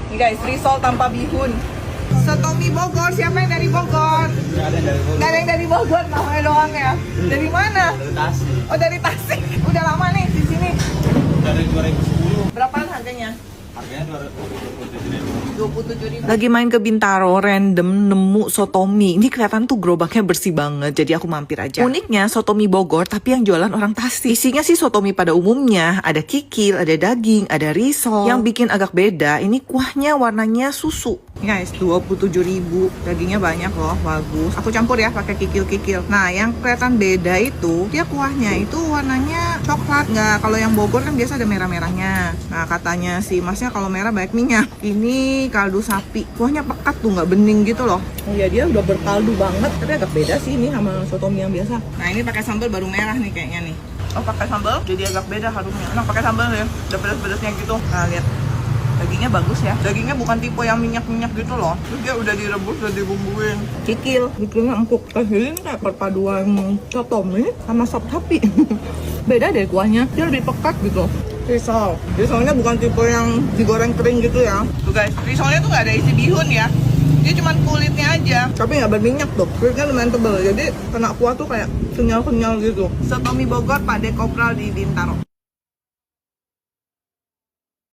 Nih guys, risol tanpa bihun. Sotomi Bogor, siapa yang dari Bogor? Nggak ada yang dari Bogor, namanya doang ya. Dari mana? Dari Tasik. Oh, dari Tasik. Udah lama nih di sini. Dari 2010. Berapaan harganya? Harganya 27.000. 27.000. Lagi main ke Bintaro, random nemu sotomi. Ini kelihatan tuh gerobaknya bersih banget, jadi aku mampir aja. Uniknya sotomi Bogor, tapi yang jualan orang Tasik. Isinya sih sotomi pada umumnya, ada kikil, ada daging, ada risol. Yang bikin agak beda, ini kuahnya warnanya susu. Guys, 27.000. Dagingnya banyak loh, bagus. Aku campur ya pakai kikil-kikil. Nah, yang kelihatan beda itu, dia kuahnya itu warnanya coklat. Nggak, kalau yang Bogor kan biasa ada merah-merahnya. Nah, katanya si masnya kalau merah banyak minyak. Ini kaldu sapi. Kuahnya pekat tuh, nggak bening gitu loh. Oh iya, dia udah berkaldu banget. Tapi agak beda sih ini sama sotomi yang biasa. Nah, ini pakai sambal baru merah nih kayaknya nih. Oh, pakai sambal jadi agak beda harumnya. Nah, pakai sambal ya. Udah pedas-pedasnya gitu. Nah, lihat. Dagingnya bagus ya. Dagingnya bukan tipe yang minyak-minyak gitu loh. Terus dia udah direbus, udah dibumbuin. Kikil. Kikilnya empuk. Ini kayak perpaduan sotomi sama sop sapi. Beda deh kuahnya. Dia lebih pekat gitu. Risol. Risolnya bukan tipe yang digoreng kering gitu ya. Tuh guys, risolnya tuh nggak ada isi bihun ya. Dia cuma kulitnya aja. Tapi nggak berminyak tuh. Kulitnya lumayan tebel. Jadi kena kuah tuh kayak kenyal-kenyal gitu. Sotomi Bogor, Pak De Kopral di Bintaro.